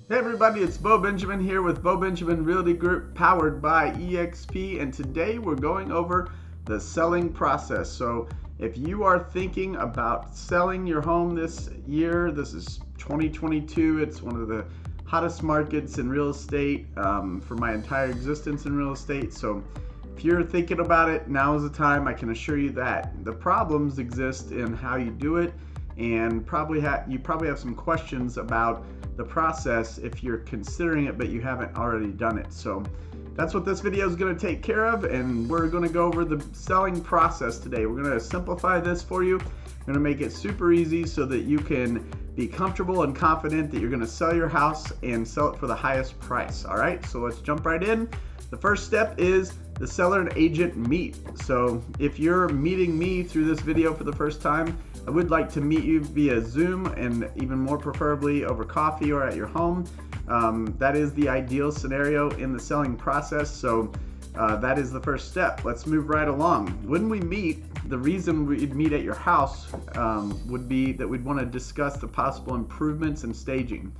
Hey everybody, it's Beau Benjamin here with Beau Benjamin Realty Group powered by EXP, and today we're going over the selling process. So if you are thinking about selling your home this year, this is 2022, it's one of the hottest markets in real estate for my entire existence in real estate. So if you're thinking about it, now is the time. I can assure you that. The problems exist in how you do it, and you probably have some questions about the process if you're considering it but you haven't already done it. So that's what this video is going to take care of, and we're going to go over the selling process today. We're going to simplify this for you. We're going to make it super easy so that you can be comfortable and confident that you're going to sell your house and sell it for the highest price. All right, so let's jump right in. The first step is the seller and agent meet. So if you're meeting me through this video for the first time, I would like to meet you via Zoom, and even more preferably over coffee or at your home. That is the ideal scenario in the selling process. So that is the first step. Let's move right along. When we meet, the reason we'd meet at your house would be that we'd want to discuss the possible improvements and staging.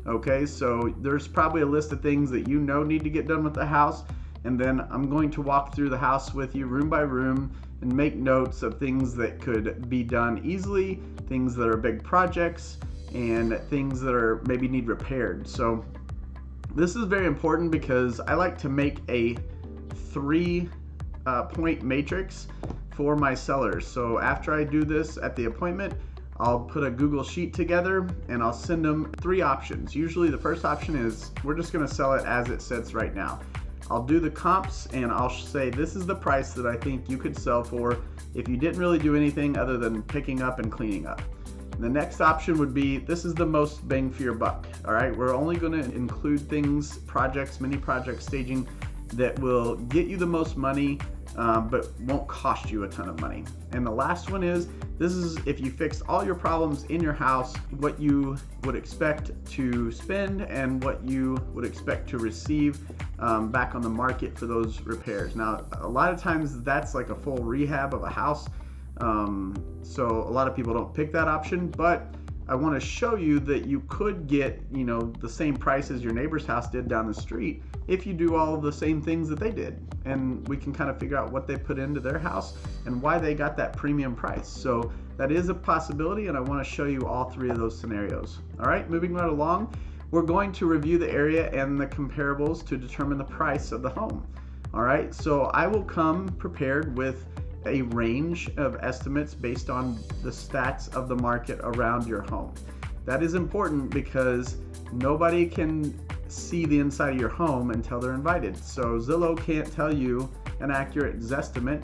Okay, so there's probably a list of things that you know need to get done with the house, and then I'm going to walk through the house with you room by room and make notes of things that could be done easily, things that are big projects, and things that are maybe need repaired. So this is very important because I like to make a 3-point matrix for my sellers. So after I do this at the appointment, I'll put a Google Sheet together and I'll send them 3 options. Usually the first option is we're just going to sell it as it sits right now. I'll do the comps and I'll say this is the price that I think you could sell for if you didn't really do anything other than picking up and cleaning up. And the next option would be this is the most bang for your buck. All right, we're only going to include things, projects, mini project staging that will get you the most money but won't cost you a ton of money. And the last one is this is if you fixed all your problems in your house, what you would expect to spend and what you would expect to receive back on the market for those repairs. Now, a lot of times that's like a full rehab of a house. So a lot of people don't pick that option, but I want to show you that you could get, the same price as your neighbor's house did down the street if you do all of the same things that they did. And we can kind of figure out what they put into their house and why they got that premium price. So that is a possibility, and I want to show you all 3 of those scenarios. All right, moving right along, we're going to review the area and the comparables to determine the price of the home. All right, so I will come prepared with a range of estimates based on the stats of the market around your home. That is important because nobody can see the inside of your home until they're invited. So Zillow can't tell you an accurate Zestimate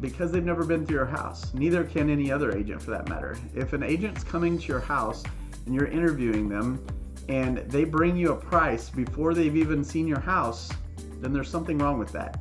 because they've never been through your house. Neither can any other agent for that matter. If an agent's coming to your house and you're interviewing them and they bring you a price before they've even seen your house, then there's something wrong with that.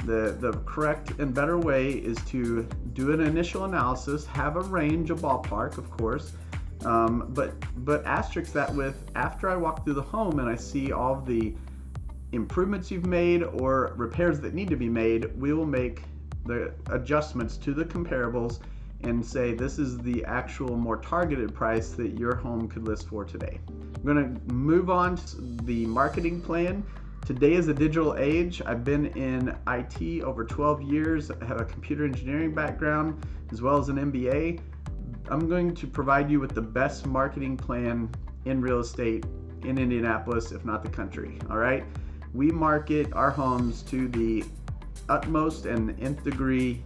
The correct and better way is to do an initial analysis, have a range, a ballpark, of course, but asterisk that with after I walk through the home and I see all of the improvements you've made or repairs that need to be made, we will make the adjustments to the comparables and say this is the actual more targeted price that your home could list for today. I'm going to move on to the marketing plan. Today is a digital age. I've been in IT over 12 years. I have a computer engineering background as well as an MBA. I'm going to provide you with the best marketing plan in real estate in Indianapolis, if not the country. All right. We market our homes to the utmost and nth degree,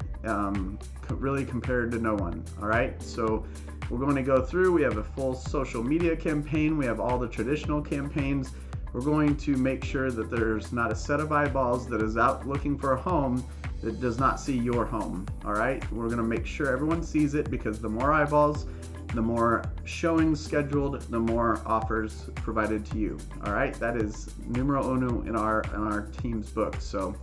really compared to no one. All right. So we're going to go through. We have a full social media campaign. We have all the traditional campaigns. We're going to make sure that there's not a set of eyeballs that is out looking for a home that does not see your home. All right, we're going to make sure everyone sees it because the more eyeballs, the more showings scheduled, the more offers provided to you. All right, that is numero uno in our team's book. So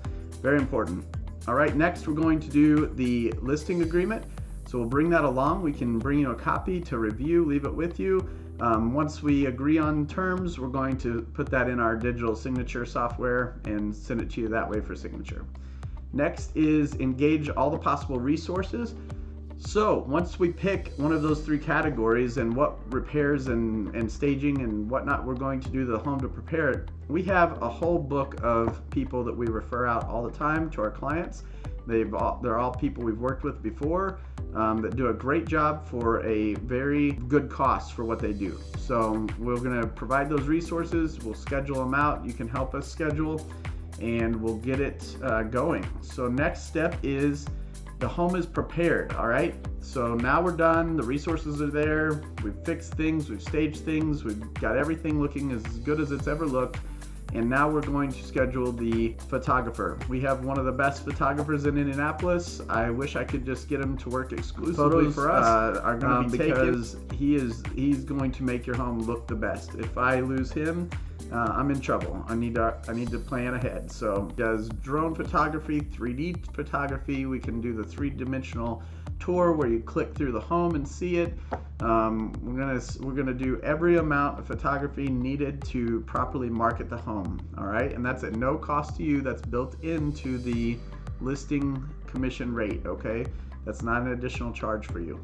very important. All right, next we're going to do the listing agreement. So we'll bring that along. We can bring you a copy to review, leave it with you. Once we agree on terms, we're going to put that in our digital signature software and send it to you that way for signature. Next is engage all the possible resources. So once we pick one of those three categories and what repairs and staging and whatnot we're going to do to the home to prepare it, we have a whole book of people that we refer out all the time to our clients. They're all people we've worked with before that do a great job for a very good cost for what they do. So we're going to provide those resources. We'll schedule them out. You can help us schedule, and we'll get it going. So next step is the home is prepared. All right, so now we're done. The resources are there. We've fixed things, we've staged things, we've got everything looking as good as it's ever looked. And now we're going to schedule the photographer. We have one of the best photographers in Indianapolis. I wish I could just get him to work exclusively Photos for us. are going to be because he's going to make your home look the best. If I lose him, I'm in trouble. I need to plan ahead. So he does drone photography, 3D photography. We can do the 3-dimensional tour where you click through the home and see it. We're gonna do every amount of photography needed to properly market the home. All right, and that's at no cost to you. That's built into the listing commission rate. Okay, that's not an additional charge for you.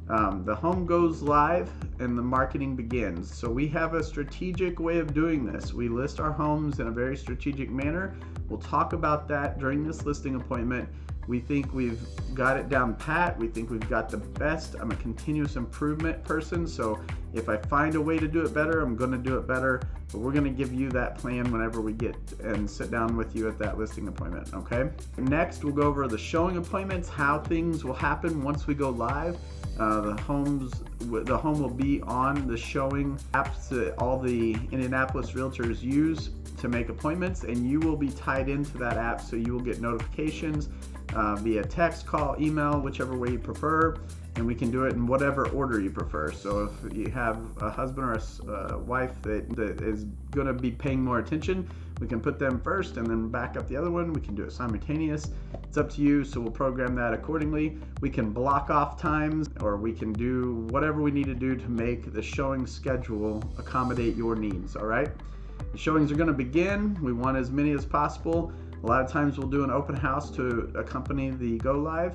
The home goes live and the marketing begins. So we have a strategic way of doing this. We list our homes in a very strategic manner. We'll talk about that during this listing appointment. We think we've got it down pat. We think we've got the best. I'm a continuous improvement person, so if I find a way to do it better, I'm going to do it better. But we're going to give you that plan whenever we get and sit down with you at that listing appointment, okay? Next, we'll go over the showing appointments, how things will happen once we go live. The home will be on the showing apps that all the Indianapolis realtors use to make appointments, and you will be tied into that app, so you will get notifications via text, call, email, whichever way you prefer, and we can do it in whatever order you prefer. So if you have a husband or a wife that is going to be paying more attention, we can put them first and then back up the other one. We can do it simultaneous. It's up to you, so we'll program that accordingly. We can block off times, or we can do whatever we need to do to make the showing schedule accommodate your needs, all right? The showings are going to begin. We want as many as possible. A lot of times we'll do an open house to accompany the go live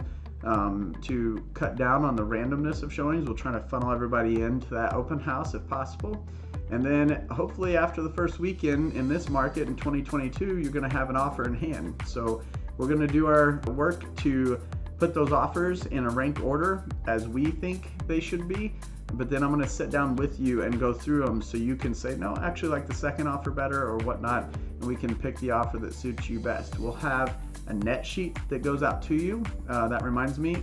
to cut down on the randomness of showings. We'll try to funnel everybody into that open house if possible. And then hopefully after the first weekend in this market in 2022, you're going to have an offer in hand. So we're going to do our work to put those offers in a rank order as we think they should be. But then I'm going to sit down with you and go through them so you can say, no, I actually like the second offer better or whatnot, and we can pick the offer that suits you best. We'll have a net sheet that goes out to you. That reminds me,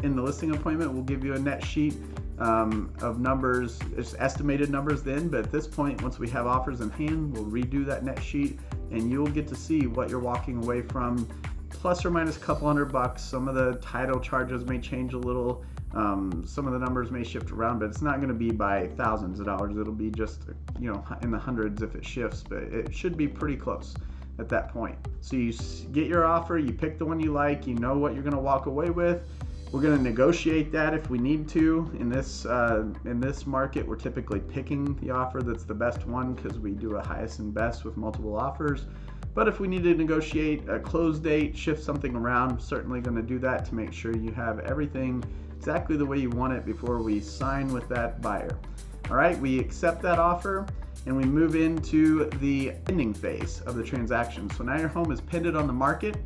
in the listing appointment, we'll give you a net sheet of numbers. It's estimated numbers then, but at this point, once we have offers in hand, we'll redo that net sheet, and you'll get to see what you're walking away from, plus or minus a couple $100. Some of the title charges may change a little. Some of the numbers may shift around, but it's not going to be by thousands of dollars. It'll be just, in the hundreds if it shifts, but it should be pretty close at that point. So you get your offer, you pick the one you like, you know what you're going to walk away with. We're going to negotiate that if we need to. In this market, we're typically picking the offer that's the best one because we do a highest and best with multiple offers. But if we need to negotiate a close date, shift something around, I'm certainly going to do that to make sure you have everything exactly the way you want it before we sign with that buyer. All right, we accept that offer and we move into the pending phase of the transaction. So now your home is pended on the market,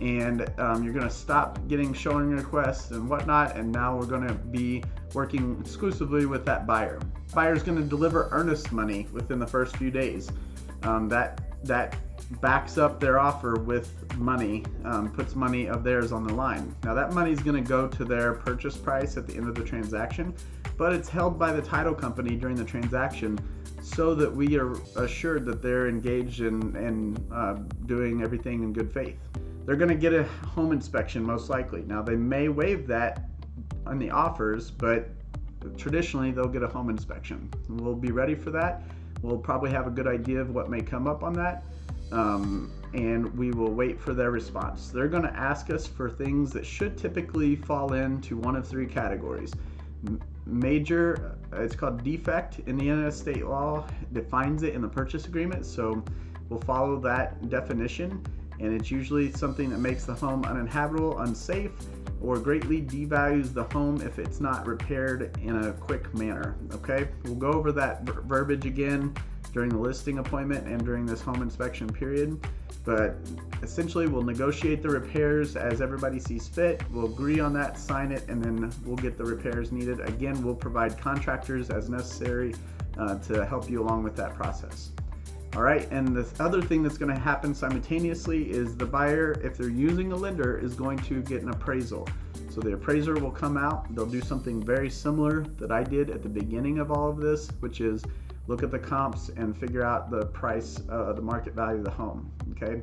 and you're going to stop getting showing requests and whatnot, and now we're going to be working exclusively with that buyer. Buyer's going to deliver earnest money within the first few days. That backs up their offer with money, puts money of theirs on the line. Now that money is going to go to their purchase price at the end of the transaction, but it's held by the title company during the transaction so that we are assured that they're engaged in doing everything in good faith. They're going to get a home inspection most likely. Now they may waive that on the offers, but traditionally they'll get a home inspection. We'll be ready for that. We'll probably have a good idea of what may come up on that. And we will wait for their response. They're going to ask us for things that should typically fall into one of three categories. Major, it's called defect. Indiana state law defines it in the purchase agreement, so we'll follow that definition. and it's usually something that makes the home uninhabitable, unsafe, or greatly devalues the home if it's not repaired in a quick manner. Okay, we'll go over that verbiage again during the listing appointment and during this home inspection period, but essentially we'll negotiate the repairs as everybody sees fit. We'll agree on that, sign it, and then we'll get the repairs needed. Again, we'll provide contractors as necessary to help you along with that process. All right, and the other thing that's going to happen simultaneously is the buyer, if they're using a lender, is going to get an appraisal. So the appraiser will come out, they'll do something very similar that I did at the beginning of all of this, which is look at the comps and figure out the price, the market value of the home, okay?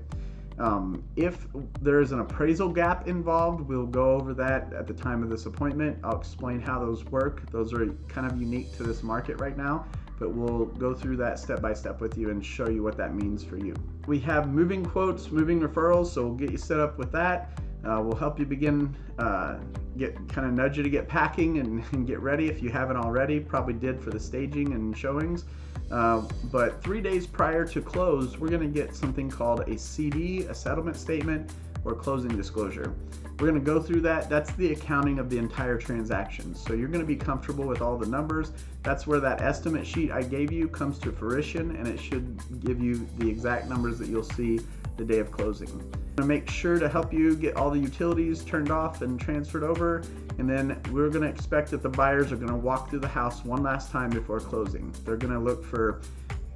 If there's an appraisal gap involved, we'll go over that at the time of this appointment. I'll explain how those work. Those are kind of unique to this market right now, but we'll go through that step by step with you and show you what that means for you. We have moving quotes, moving referrals, so we'll get you set up with that. We'll help you begin, nudge you to get packing and get ready if you haven't already, probably did for the staging and showings. But 3 days prior to close, we're gonna get something called a CD, a settlement statement, or closing disclosure. We're gonna go through that. That's the accounting of the entire transaction. So you're gonna be comfortable with all the numbers. That's where that estimate sheet I gave you comes to fruition, and it should give you the exact numbers that you'll see the day of closing. I'm gonna make sure to help you get all the utilities turned off and transferred over, and then we're gonna expect that the buyers are gonna walk through the house one last time before closing. They're gonna look for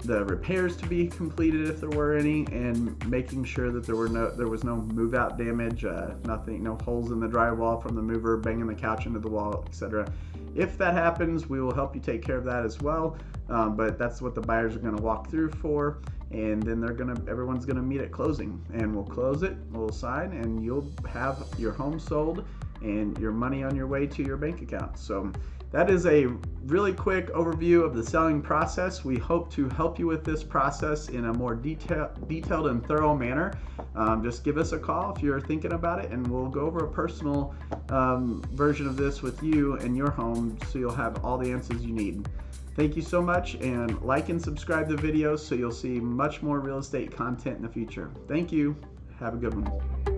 the repairs to be completed if there were any, and making sure that there was no move out damage, nothing, no holes in the drywall from the mover banging the couch into the wall, etc. If that happens, we will help you take care of that as well, but that's what the buyers are going to walk through for, and then everyone's going to meet at closing, and we'll close it, we'll sign, and you'll have your home sold and your money on your way to your bank account. So that is a really quick overview of the selling process. We hope to help you with this process in a more detailed and thorough manner. Just give us a call if you're thinking about it, and we'll go over a personal version of this with you and your home, so you'll have all the answers you need. Thank you so much, and like and subscribe to videos so you'll see much more real estate content in the future. Thank you. Have a good one.